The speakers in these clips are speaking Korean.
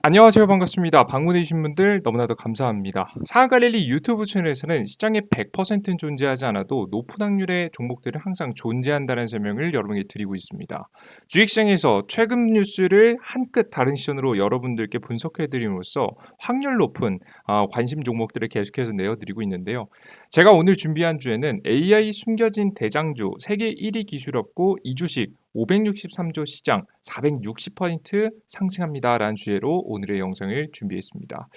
안녕하세요. 반갑습니다. 방문해 주신 분들 너무나도 감사합니다. 사하갈릴리 유튜브 채널에서는 시장에 100%는 존재하지 않아도 높은 확률의 종목들은 항상 존재한다는 설명을 여러분께 드리고 있습니다. 주식시장에서 최근 뉴스를 한 끗 다른 시선으로 여러분들께 분석해 드림으로써 확률 높은 관심 종목들을 계속해서 내어드리고 있는데요. 제가 오늘 준비한 주에는 AI 숨겨진 대장주 세계 1위 기술업고 이 주식 563조 시장 460% 상승합니다라는 주제로 오늘의 영상을 준비했습니다.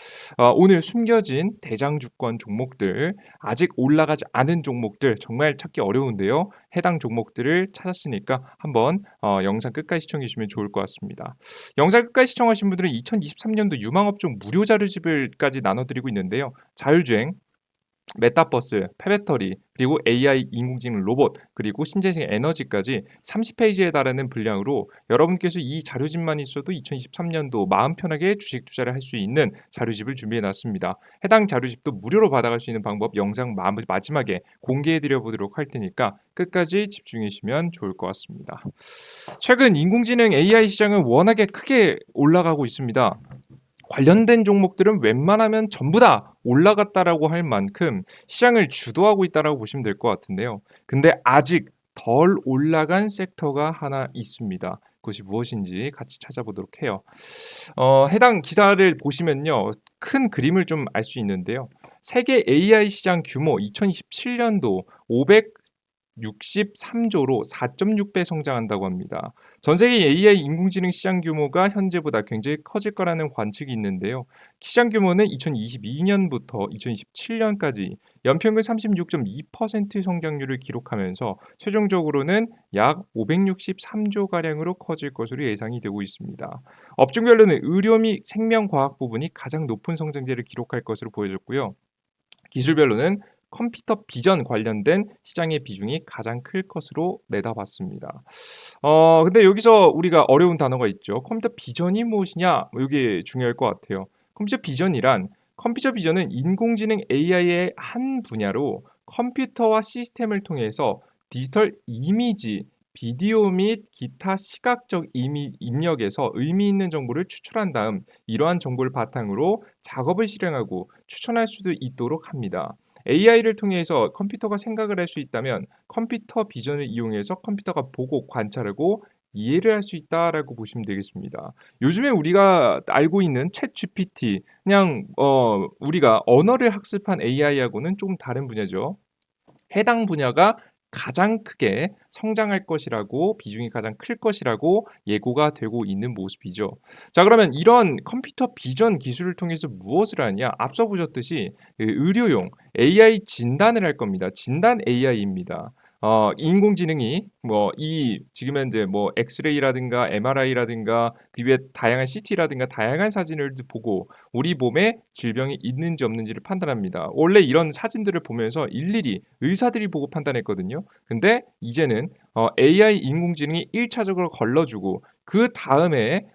오늘 숨겨진 대장주권 종목들, 아직 올라가지 않은 종목들 정말 찾기 어려운데요. 해당 종목들을 찾았으니까 한번 영상 끝까지 시청해 주시면 좋을 것 같습니다. 영상 끝까지 시청하신 분들은 2023년도 유망업종 무료 자료집을까지 나눠드리고 있는데요. 자율주행, 메타버스, 폐배터리, 그리고 AI 인공지능 로봇, 그리고 신재생 에너지까지 30페이지에 달하는 분량으로 여러분께서 이 자료집만 있어도 2023년도 마음 편하게 주식 투자를 할 수 있는 자료집을 준비해 놨습니다. 해당 자료집도 무료로 받아갈 수 있는 방법 영상 마지막에 공개해 드려 보도록 할 테니까 끝까지 집중해 주시면 좋을 것 같습니다. 최근 인공지능 AI 시장은 워낙에 크게 올라가고 있습니다. 관련된 종목들은 웬만하면 전부 다 올라갔다라고 할 만큼 시장을 주도하고 있다라고 보시면 될 것 같은데요. 근데 아직 덜 올라간 섹터가 하나 있습니다. 그것이 무엇인지 같이 찾아보도록 해요. 해당 기사를 보시면요. 큰 그림을 좀 알 수 있는데요. 세계 AI 시장 규모 2027년도 563조로 4.6배 성장한다고 합니다. 전 세계 AI 인공지능 시장 규모가 현재보다 굉장히 커질 거라는 관측이 있는데요. 시장 규모는 2022년부터 2027년까지 연평균 36.2% 성장률을 기록하면서 최종적으로는 약 563조 가량으로 커질 것으로 예상이 되고 있습니다. 업종별로는 의료 및 생명과학 부분이 가장 높은 성장률을 기록할 것으로 보여졌고요. 기술별로는 컴퓨터 비전 관련된 시장의 비중이 가장 클 것으로 내다봤습니다. 근데 여기서 우리가 어려운 단어가 있죠. 컴퓨터 비전이 무엇이냐? 이게 중요할 것 같아요. 컴퓨터 비전은 인공지능 AI의 한 분야로 컴퓨터와 시스템을 통해서 디지털 이미지, 비디오 및 기타 시각적 입력에서 의미 있는 정보를 추출한 다음 이러한 정보를 바탕으로 작업을 실행하고 추천할 수도 있도록 합니다. AI를 통해서 컴퓨터가 생각을 할 수 있다면 컴퓨터 비전을 이용해서 컴퓨터가 보고 관찰하고 이해를 할 수 있다라고 보시면 되겠습니다. 요즘에 우리가 알고 있는 챗 GPT 그냥 우리가 언어를 학습한 AI하고는 조금 다른 분야죠. 해당 분야가 가장 크게 성장할 것이라고 비중이 가장 클 것이라고 예고가 되고 있는 모습이죠. 자, 그러면 이런 컴퓨터 비전 기술을 통해서 무엇을 하냐? 앞서 보셨듯이 의료용 AI 진단을 할 겁니다. 진단 AI입니다. 인공지능이 지금 현재 엑스레이라든가 MRI라든가 그 위에 다양한 CT라든가 다양한 사진을 보고 우리 몸에 질병이 있는지 없는지를 판단합니다. 원래 이런 사진들을 보면서 일일이 의사들이 보고 판단했거든요. 근데 이제는 AI 인공지능이 1차적으로 걸러주고 그다음에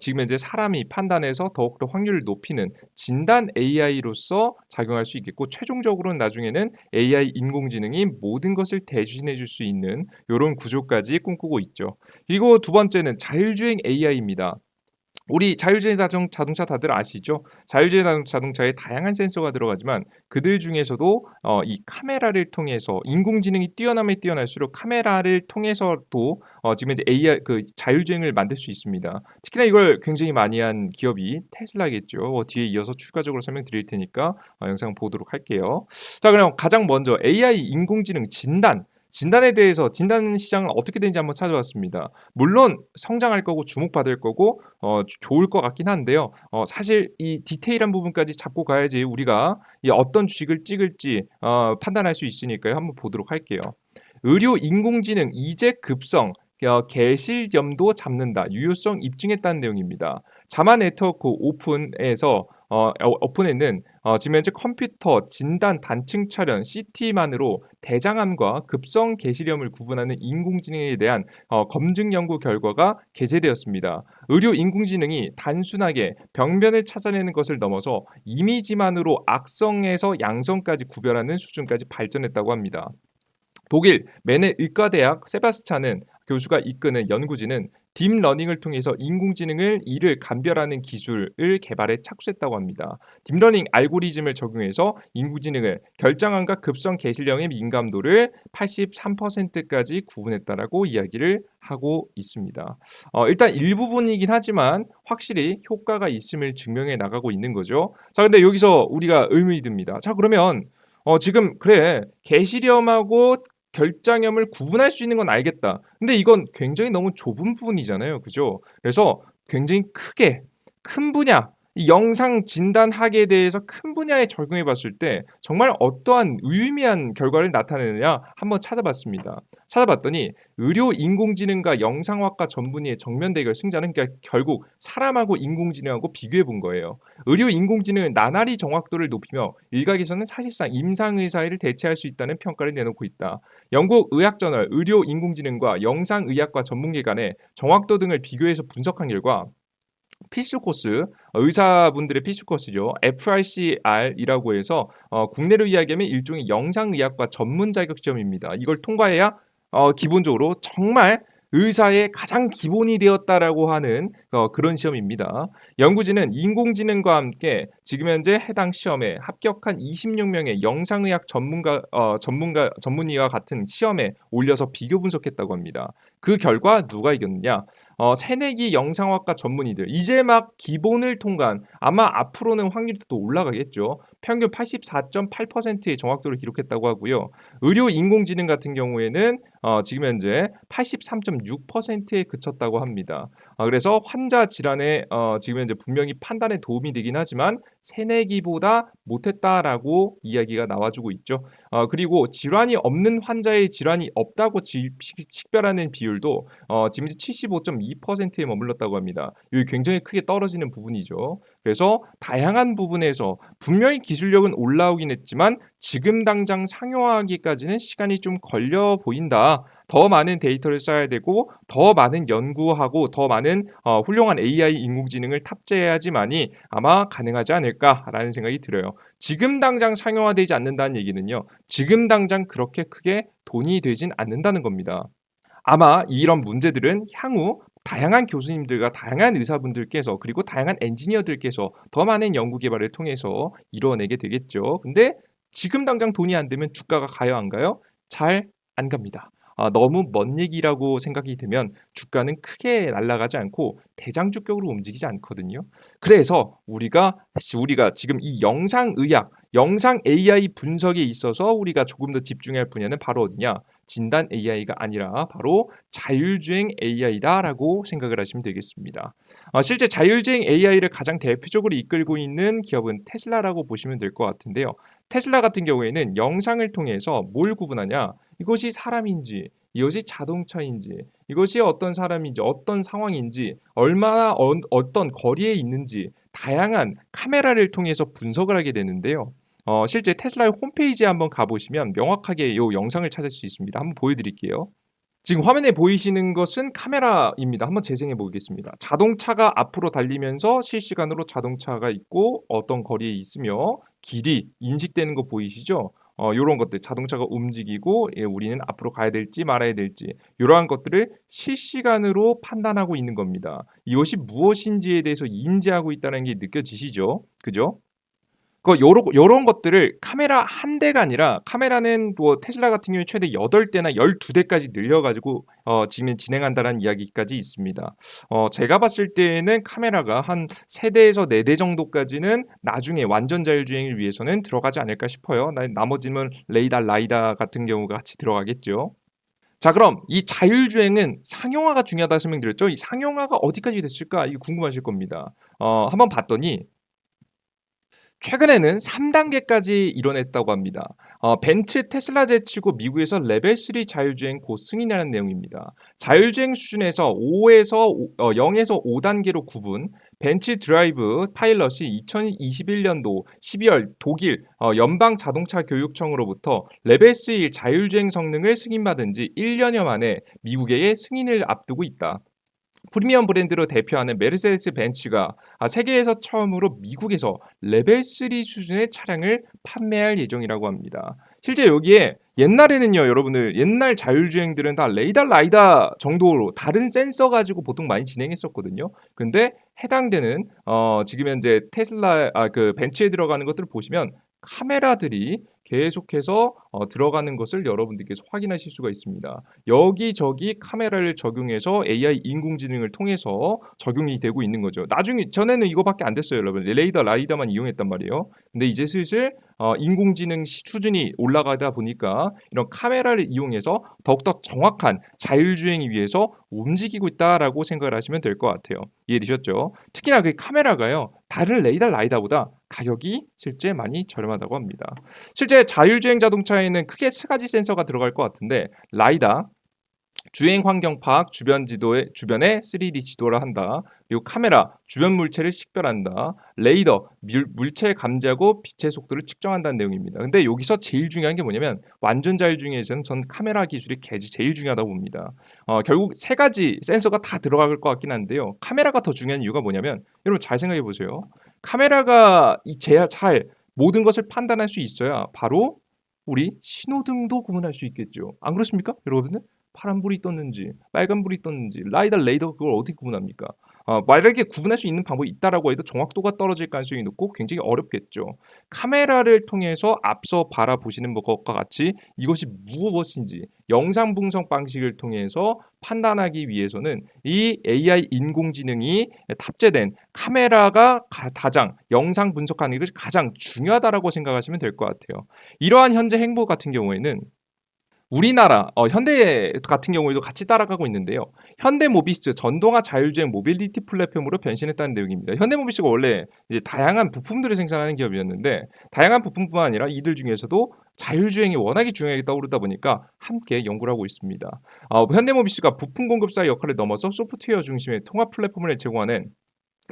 지금 현재 사람이 판단해서 더욱더 확률을 높이는 진단 AI로서 작용할 수 있겠고 최종적으로는 나중에는 AI 인공지능이 모든 것을 대신해 줄 수 있는 요런 구조까지 꿈꾸고 있죠. 그리고 두 번째는 자율주행 AI입니다. 우리 자율주행 자동차 다들 아시죠? 자율주행 자동차에 다양한 센서가 들어가지만 그들 중에서도 이 카메라를 통해서 인공지능이 뛰어나면 뛰어날수록 카메라를 통해서도 지금 이제 AI 그 자율주행을 만들 수 있습니다. 특히나 이걸 굉장히 많이 한 기업이 테슬라겠죠. 뒤에 이어서 추가적으로 설명드릴 테니까 영상 보도록 할게요. 자, 그럼 가장 먼저 AI 인공지능 진단에 대해서 진단 시장은 어떻게 되는지 한번 찾아봤습니다. 물론 성장할 거고 주목받을 거고 좋을 것 같긴 한데요. 사실 이 디테일한 부분까지 잡고 가야지 우리가 이 어떤 주식을 찍을지 판단할 수 있으니까요. 한번 보도록 할게요. 의료 인공지능 이제 급성 개실염도 잡는다. 유효성 입증했다는 내용입니다. 자마 네트워크 오픈에는 지금 현재 컴퓨터 진단 단층 촬영 CT만으로 대장암과 급성 개실염을 구분하는 인공지능에 대한 검증 연구 결과가 게재되었습니다. 의료 인공지능이 단순하게 병변을 찾아내는 것을 넘어서 이미지만으로 악성에서 양성까지 구별하는 수준까지 발전했다고 합니다. 독일 메네 의과대학 세바스찬은 교수가 이끄는 연구진은 딥러닝을 통해서 인공지능을 이를 감별하는 기술을 개발에 착수했다고 합니다. 딥러닝 알고리즘을 적용해서 인공지능을 결정함과 급성 개실령의 민감도를 83%까지 구분했다라고 이야기를 하고 있습니다. 일단 일부분이긴 하지만 확실히 효과가 있음을 증명해 나가고 있는 거죠. 자, 근데 여기서 우리가 의문이 듭니다. 자, 그러면 지금 그래 개실염하고 결장염을 구분할 수 있는 건 알겠다. 근데 이건 굉장히 너무 좁은 부분이잖아요. 그죠? 그래서 굉장히 크게 큰 분야 이 영상 진단학에 대해서 큰 분야에 적용해 봤을 때 정말 어떠한 유의미한 결과를 나타내느냐 한번 찾아봤습니다. 찾아봤더니 의료 인공지능과 영상학과 전문의의 정면 대결 승자는 결국 사람하고 인공지능하고 비교해 본 거예요. 의료 인공지능은 나날이 정확도를 높이며 일각에서는 사실상 임상의사를 대체할 수 있다는 평가를 내놓고 있다. 영국 의학저널 의료 인공지능과 영상의학과 전문기관의 정확도 등을 비교해서 분석한 결과 필수 코스, 의사분들의 필수 코스죠. FRCR이라고 해서 국내로 이야기하면 일종의 영상의학과 전문 자격 시험입니다. 이걸 통과해야 기본적으로 정말 의사의 가장 기본이 되었다라고 하는 그런 시험입니다. 연구진은 인공지능과 함께 지금 현재 해당 시험에 합격한 26명의 영상의학 전문의와 같은 시험에 올려서 비교 분석했다고 합니다. 그 결과 누가 이겼느냐? 새내기 영상학과 전문의들 이제 막 기본을 통과한 아마 앞으로는 확률이 또 올라가겠죠. 평균 84.8%의 정확도를 기록했다고 하고요. 의료 인공지능 같은 경우에는 지금 현재 83.6%에 그쳤다고 합니다. 그래서 환자 질환에 지금 현재 분명히 판단에 도움이 되긴 하지만 새내기보다 못했다라고 이야기가 나와주고 있죠. 그리고 질환이 없는 환자의 질환이 없다고 식별하는 비율도 지금 75.2%에 머물렀다고 합니다. 이게 굉장히 크게 떨어지는 부분이죠. 그래서 다양한 부분에서 분명히 기술력은 올라오긴 했지만 지금 당장 상용화하기까지는 시간이 좀 걸려 보인다. 더 많은 데이터를 쌓아야 되고 더 많은 연구하고 더 많은 훌륭한 AI 인공지능을 탑재해야지만이 아마 가능하지 않을까라는 생각이 들어요. 지금 당장 상용화되지 않는다는 얘기는요. 지금 당장 그렇게 크게 돈이 되진 않는다는 겁니다. 아마 이런 문제들은 향후 다양한 교수님들과 다양한 의사분들께서 그리고 다양한 엔지니어들께서 더 많은 연구 개발을 통해서 이뤄내게 되겠죠. 근데 지금 당장 돈이 안 되면 주가가 가요, 안 가요? 잘 안 갑니다. 너무 먼 얘기라고 생각이 되면 주가는 크게 날아가지 않고 대장주격으로 움직이지 않거든요. 그래서 우리가 지금 이 영상의학, 영상 AI 분석에 있어서 우리가 조금 더 집중할 분야는 바로 어디냐? 진단 AI가 아니라 바로 자율주행 AI다라고 생각을 하시면 되겠습니다. 실제 자율주행 AI를 가장 대표적으로 이끌고 있는 기업은 테슬라라고 보시면 될 것 같은데요. 테슬라 같은 경우에는 영상을 통해서 뭘 구분하냐? 이것이 사람인지, 이것이 자동차인지, 이것이 어떤 사람인지, 어떤 상황인지, 얼마나 어떤 거리에 있는지 다양한 카메라를 통해서 분석을 하게 되는데요. 실제 테슬라의 홈페이지에 한번 가보시면 명확하게 이 영상을 찾을 수 있습니다. 한번 보여드릴게요. 지금 화면에 보이시는 것은 카메라입니다. 한번 재생해 보겠습니다. 자동차가 앞으로 달리면서 실시간으로 자동차가 있고 어떤 거리에 있으며 길이 인식되는 거 보이시죠? 요런 것들 자동차가 움직이고 우리는 앞으로 가야 될지 말아야 될지 이러한 것들을 실시간으로 판단하고 있는 겁니다. 이것이 무엇인지에 대해서 인지하고 있다는 게 느껴지시죠? 그죠? 요런 것들을 카메라 한 대가 아니라 카메라는 뭐 테슬라 같은 경우에 최대 8대나 12대까지 늘려 가지고 지금 진행한다는 이야기까지 있습니다. 제가 봤을 때에는 카메라가 한 3대에서 4대 정도까지는 나중에 완전 자율주행을 위해서는 들어가지 않을까 싶어요. 나머지는 레이더, 라이다 같은 경우가 같이 들어가겠죠. 자, 그럼 이 자율주행은 상용화가 중요하다 설명드렸죠. 이 상용화가 어디까지 됐을까? 이거 궁금하실 겁니다. 한번 봤더니 최근에는 3단계까지 이뤄냈다고 합니다. 벤츠 테슬라 제치고 미국에서 레벨 3 자율주행 곧 승인이라는 내용입니다. 자율주행 수준에서 0에서 5단계로 구분, 벤츠 드라이브 파일럿이 2021년도 12월 독일 연방 자동차 교육청으로부터 레벨 3 자율주행 성능을 승인받은 지 1년여 만에 미국의 승인을 앞두고 있다. 프리미엄 브랜드로 대표하는 메르세데스 벤츠가 세계에서 처음으로 미국에서 레벨 3 수준의 차량을 판매할 예정이라고 합니다. 실제 여기에 옛날에는요, 여러분들 옛날 자율주행들은 다 레이더 라이다 정도로 다른 센서 가지고 보통 많이 진행했었거든요. 근데 해당되는 지금 현재 테슬라 그 벤츠에 들어가는 것들을 보시면 카메라들이 계속해서 들어가는 것을 여러분들께서 확인하실 수가 있습니다. 여기저기 카메라를 적용해서 AI 인공지능을 통해서 적용이 되고 있는 거죠. 나중에 전에는 이거밖에 안 됐어요, 여러분. 레이더 라이다만 이용했단 말이에요. 근데 이제 슬슬 인공지능 수준이 올라가다 보니까 이런 카메라를 이용해서 더욱더 정확한 자율주행을 위해서 움직이고 있다라고 생각을 하시면 될 것 같아요. 이해되셨죠? 특히나 그 카메라가요, 다른 레이더 라이다보다 가격이 실제 많이 저렴하다고 합니다. 실제 자율주행 자동차에는 크게 세 가지 센서가 들어갈 것 같은데, 라이다, 주행 환경 파악, 주변에 3D 지도를 한다. 그리고 카메라, 주변 물체를 식별한다. 레이더, 물체 감지하고 빛의 속도를 측정한다는 내용입니다. 근데 여기서 제일 중요한 게 뭐냐면, 완전 자율주행에서는 전 카메라 기술이 제일 중요하다고 봅니다. 결국 세 가지 센서가 다 들어갈 것 같긴 한데요. 카메라가 더 중요한 이유가 뭐냐면, 여러분 잘 생각해 보세요. 카메라가 잘 모든 것을 판단할 수 있어야 바로 우리 신호등도 구분할 수 있겠죠. 안 그렇습니까, 여러분들? 파란불이 떴는지 빨간불이 떴는지 라이다 레이더 그걸 어떻게 구분합니까? 만약에 구분할 수 있는 방법이 있다라고 해도 정확도가 떨어질 가능성이 높고 굉장히 어렵겠죠. 카메라를 통해서 앞서 바라보시는 것과 같이 이것이 무엇인지 영상 분석 방식을 통해서 판단하기 위해서는 이 AI 인공지능이 탑재된 카메라가 가장 영상 분석하는 것이 가장 중요하다라고 생각하시면 될 것 같아요. 이러한 현재 행보 같은 경우에는 우리나라 현대 같은 경우에도 같이 따라가고 있는데요. 현대모비스 전동화 자율주행 모빌리티 플랫폼으로 변신했다는 내용입니다. 현대모비스가 원래 이제 다양한 부품들을 생산하는 기업이었는데 다양한 부품뿐만 아니라 이들 중에서도 자율주행이 워낙에 중요하게 떠오르다 보니까 함께 연구를 하고 있습니다. 현대모비스가 부품 공급사의 역할을 넘어서 소프트웨어 중심의 통합 플랫폼을 제공하는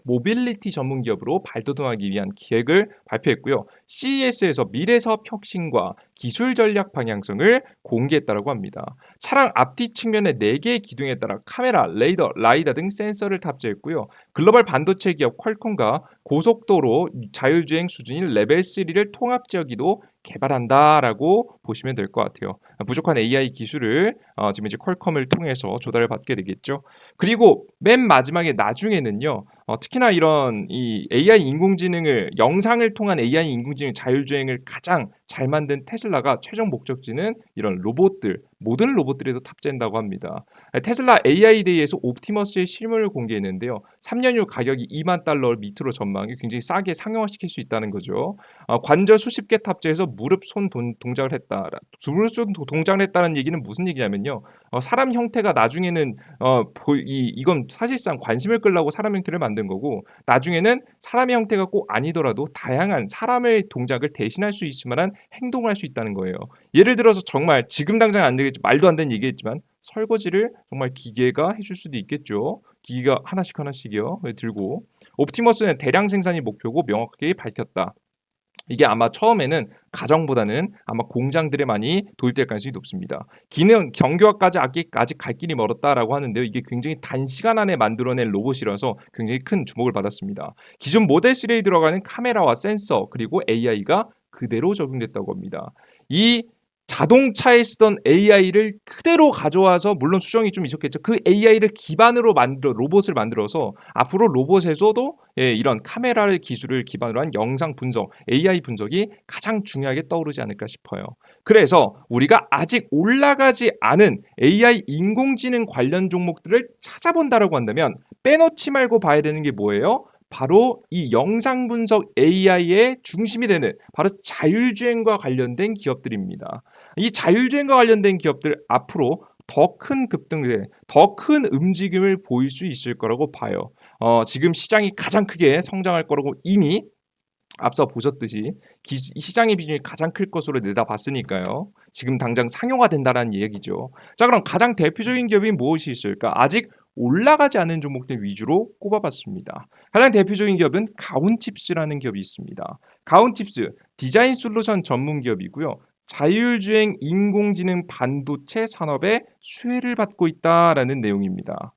모빌리티 전문 기업으로 발돋움하기 위한 기획을 발표했고요. CES에서 미래 사업 혁신과 기술 전략 방향성을 공개했다고 합니다. 차량 앞뒤 측면의 4개의 기둥에 따라 카메라, 레이더, 라이다 등 센서를 탑재했고요. 글로벌 반도체 기업 퀄콤과 고속도로 자율주행 수준인 레벨 3를 통합 지역이도 개발한다라고 보시면 될 것 같아요. 부족한 AI 기술을 지금 이제 퀄컴을 통해서 조달을 받게 되겠죠. 그리고 맨 마지막에 나중에는요. 특히나 이런 이 AI 인공지능을 영상을 통한 AI 인공지능 자율주행을 가장 잘 만든 테슬라가 최종 목적지는 이런 로봇들, 모든 로봇들에도 탑재한다고 합니다. 테슬라 AI 데이에서 옵티머스의 실물을 공개했는데요. 3년 후 가격이 2만 달러 밑으로 전망이 굉장히 싸게 상용화시킬 수 있다는 거죠. 관절 수십 개 탑재해서 무릎 손 동작을 했다. 무릎 손 동작을 했다는 얘기는 무슨 얘기냐면요. 사람 형태가 나중에는 이건 사실상 관심을 끌려고 사람 형태를 만든 거고 나중에는 사람의 형태가 꼭 아니더라도 다양한 사람의 동작을 대신할 수 있을 만한 행동을 할 수 있다는 거예요. 예를 들어서 정말 지금 당장 안 되겠지 말도 안 되는 얘기겠지만 설거지를 정말 기계가 해줄 수도 있겠죠. 기계가 하나씩이요. 들고 옵티머스는 대량 생산이 목표고 명확하게 밝혔다. 이게 아마 처음에는 가정보다는 아마 공장들에 많이 도입될 가능성이 높습니다. 기능 정교화까지 아직 갈 길이 멀었다라고 하는데요. 이게 굉장히 단시간 안에 만들어낸 로봇이라서 굉장히 큰 주목을 받았습니다. 기존 모델 3에 들어가는 카메라와 센서 그리고 AI가 그대로 적용됐다고 합니다. 이 자동차에 쓰던 AI를 그대로 가져와서 물론 수정이 좀 있었겠죠. 그 AI를 기반으로 로봇을 만들어서 앞으로 로봇에서도 이런 카메라를 기술을 기반으로 한 영상 분석, AI 분석이 가장 중요하게 떠오르지 않을까 싶어요. 그래서 우리가 아직 올라가지 않은 AI 인공지능 관련 종목들을 찾아본다라고 한다면 빼놓지 말고 봐야 되는 게 뭐예요? 바로 이 영상 분석 AI의 중심이 되는 바로 자율주행과 관련된 기업들입니다. 이 자율주행과 관련된 기업들 앞으로 더 큰 급등세, 더 큰 움직임을 보일 수 있을 거라고 봐요. 지금 시장이 가장 크게 성장할 거라고 이미 앞서 보셨듯이 시장의 비중이 가장 클 것으로 내다봤으니까요. 지금 당장 상용화된다라는 얘기죠. 자, 그럼 가장 대표적인 기업이 무엇이 있을까? 아직 올라가지 않은 종목들 위주로 꼽아봤습니다. 가장 대표적인 기업은 가온칩스라는 기업이 있습니다. 가온칩스 디자인 솔루션 전문 기업이고요. 자율주행 인공지능 반도체 산업에 수혜를 받고 있다라는 내용입니다.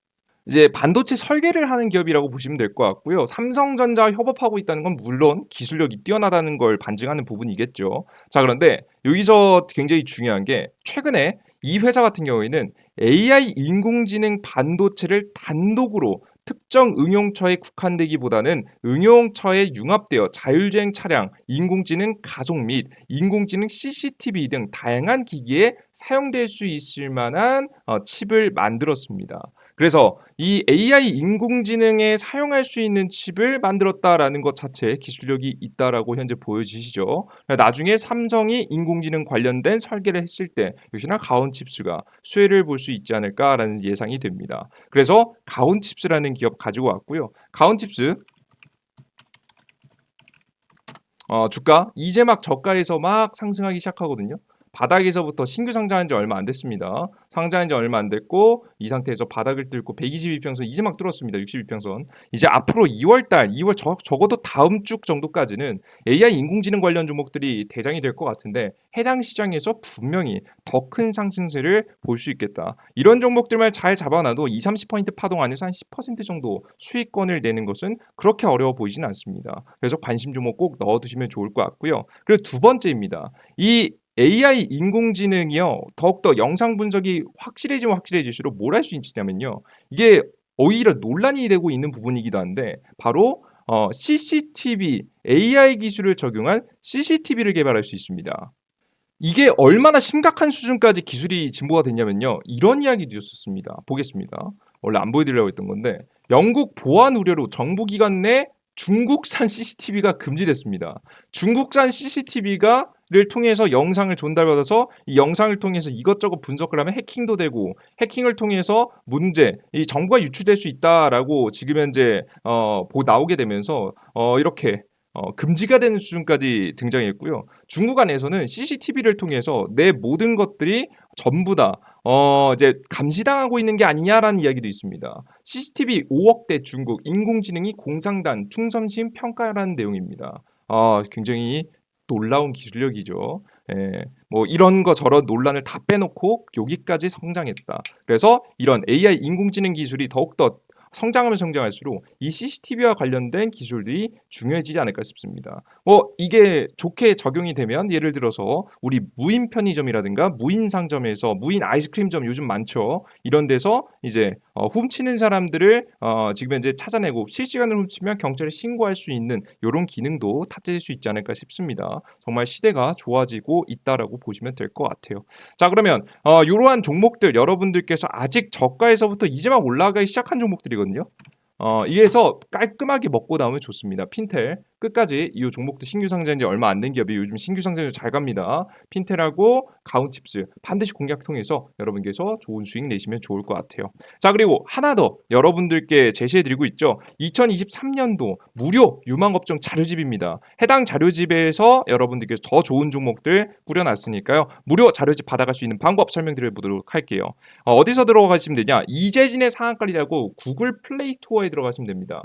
이제 반도체 설계를 하는 기업이라고 보시면 될 것 같고요. 삼성전자와 협업하고 있다는 건 물론 기술력이 뛰어나다는 걸 반증하는 부분이겠죠. 자, 그런데 여기서 굉장히 중요한 게 최근에 이 회사 같은 경우에는 AI 인공지능 반도체를 단독으로 특정 응용처에 국한되기보다는 응용처에 융합되어 자율주행 차량, 인공지능 가속 및 인공지능 CCTV 등 다양한 기기에 사용될 수 있을 만한 칩을 만들었습니다. 그래서 이 AI 인공지능에 사용할 수 있는 칩을 만들었다라는 것 자체에 기술력이 있다라고 현재 보여지시죠. 나중에 삼성이 인공지능 관련된 설계를 했을 때 역시나 가온칩스가 수혜를 볼 수 있지 않을까라는 예상이 됩니다. 그래서 가온칩스라는 기업 가지고 왔고요. 가온칩스 주가 이제 막 저가에서 막 상승하기 시작하거든요. 바닥에서부터 신규 상장한 지 얼마 안 됐습니다. 상장한 지 얼마 안 됐고 이 상태에서 바닥을 뚫고 122평선 이제 막 뚫었습니다. 62평선. 이제 앞으로 2월 달, 2월 적어도 다음 주 정도까지는 AI 인공지능 관련 종목들이 대장이 될 것 같은데 해당 시장에서 분명히 더 큰 상승세를 볼 수 있겠다. 이런 종목들만 잘 잡아놔도 2, 30포인트 파동 안에서 한 10% 정도 수익권을 내는 것은 그렇게 어려워 보이진 않습니다. 그래서 관심 종목 꼭 넣어두시면 좋을 것 같고요. 그리고 두 번째입니다. 이 AI 인공지능이요. 더욱더 영상 분석이 확실해지면 확실해질수록 뭘 할 수 있냐면요. 이게 오히려 논란이 되고 있는 부분이기도 한데 바로 CCTV AI 기술을 적용한 CCTV를 개발할 수 있습니다. 이게 얼마나 심각한 수준까지 기술이 진보가 됐냐면요. 이런 이야기도 있었습니다. 보겠습니다. 원래 안 보여드리려고 했던 건데 영국 보안 우려로 정부기관 내 중국산 CCTV가 금지됐습니다. 중국산 CCTV가 를 통해서 영상을 전달받아서 이 영상을 통해서 이것저것 분석을 하면 해킹도 되고 해킹을 통해서 문제, 이 정보가 유출될 수 있다라고 지금 현재 나오게 되면서 이렇게 금지가 되는 수준까지 등장했고요. 중국 안에서는 CCTV를 통해서 내 모든 것들이 전부 다 이제 감시당하고 있는 게 아니냐라는 이야기도 있습니다. CCTV 5억대 중국 인공지능이 공상단 충성심 평가라는 내용입니다. 굉장히 놀라운 기술력이죠. 예, 뭐 이런 거 저런 논란을 다 빼놓고 여기까지 성장했다. 그래서 이런 AI 인공지능 기술이 더욱더 성장하면 성장할수록 이 CCTV와 관련된 기술들이 중요해지지 않을까 싶습니다. 이게 좋게 적용이 되면 예를 들어서 우리 무인 편의점이라든가 무인 상점에서 무인 아이스크림점 요즘 많죠. 이런 데서 이제 훔치는 사람들을 지금 현재 찾아내고 실시간으로 훔치면 경찰에 신고할 수 있는 이런 기능도 탑재될 수 있지 않을까 싶습니다. 정말 시대가 좋아지고 있다라고 보시면 될 것 같아요. 자, 그러면 이러한 종목들 여러분들께서 아직 저가에서부터 이제 막 올라가기 시작한 종목들이거든요. 이에서 깔끔하게 먹고 나오면 좋습니다. 핀텔 끝까지 이 종목도 신규 상장한 지 얼마 안 된 기업이 요즘 신규 상장률 잘 갑니다. 핀텔하고 가온칩스 반드시 공략 통해서 여러분께서 좋은 수익 내시면 좋을 것 같아요. 자, 그리고 하나 더 여러분들께 제시해드리고 있죠. 2023년도 무료 유망업종 자료집입니다. 해당 자료집에서 여러분들께서 더 좋은 종목들 꾸려놨으니까요. 무료 자료집 받아갈 수 있는 방법 설명드려보도록 할게요. 어디서 들어가시면 되냐? 이재진의 상한가리라고 구글 플레이 스토어에 들어가시면 됩니다.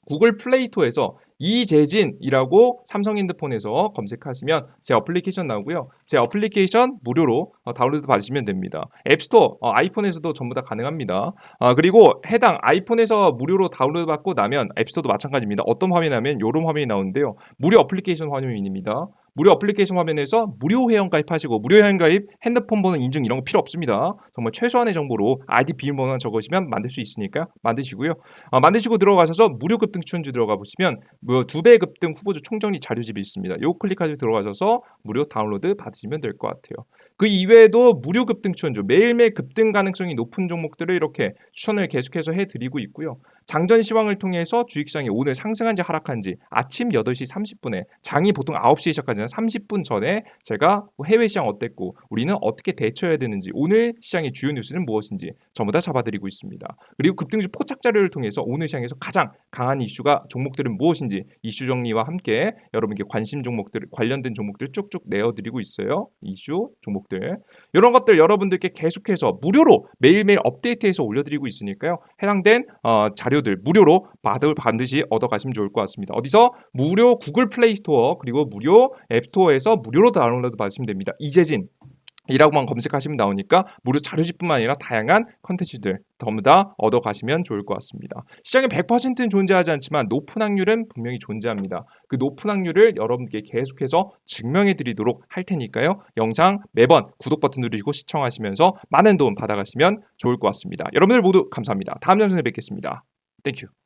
구글 플레이 스토어에서 이재진이라고 삼성 핸드폰에서 검색하시면 제 어플리케이션 나오고요. 제 어플리케이션 무료로 다운로드 받으시면 됩니다. 앱스토어, 아이폰에서도 전부 다 가능합니다. 그리고 해당 아이폰에서 무료로 다운로드 받고 나면 앱스토어도 마찬가지입니다. 어떤 화면이 나면 이런 화면이 나오는데요. 무료 어플리케이션 화면입니다. 무료 어플리케이션 화면에서 무료 회원 가입하시고 무료 회원 가입 핸드폰 번호 인증 이런 거 필요 없습니다. 정말 최소한의 정보로 아이디 비밀번호만 적으시면 만들 수 있으니까 만드시고요. 만드시고 들어가셔서 무료 급등 추천주 들어가 보시면 무려 2배 급등 후보주 총정리 자료집이 있습니다. 요 클릭하시고 들어가셔서 무료 다운로드 받으시면 될 것 같아요. 그 이외에도 무료 급등 추천주 매일매일 급등 가능성이 높은 종목들을 이렇게 추천을 계속해서 해드리고 있고요. 장전 시황을 통해서 주식시장이 오늘 상승한지 하락한지 아침 8시 30분에 장이 보통 9시에 시작하지만 30분 전에 제가 해외 시장 어땠고 우리는 어떻게 대처해야 되는지 오늘 시장의 주요 뉴스는 무엇인지 전부 다 잡아드리고 있습니다. 그리고 급등주 포착 자료를 통해서 오늘 시장에서 가장 강한 이슈가 종목들은 무엇인지 이슈 정리와 함께 여러분께 관심 종목들 관련된 종목들 쭉쭉 내어드리고 있어요. 이슈 종목들 이런 것들 여러분들께 계속해서 무료로 매일매일 업데이트해서 올려드리고 있으니까요. 해당된 자료들 무료로 반드시 얻어가시면 좋을 것 같습니다. 어디서? 무료 구글 플레이 스토어 그리고 무료 앱스토어에서 무료로 다운로드 받으시면 됩니다. 이재진 이라고만 검색하시면 나오니까 무료 자료집뿐만 아니라 다양한 콘텐츠들 전부 다 얻어가시면 좋을 것 같습니다. 시장에 100%는 존재하지 않지만 높은 확률은 분명히 존재합니다. 그 높은 확률을 여러분께 계속해서 증명해 드리도록 할 테니까요. 영상 매번 구독 버튼 누르시고 시청하시면서 많은 도움 받아가시면 좋을 것 같습니다. 여러분들 모두 감사합니다. 다음 영상에 뵙겠습니다. 땡큐.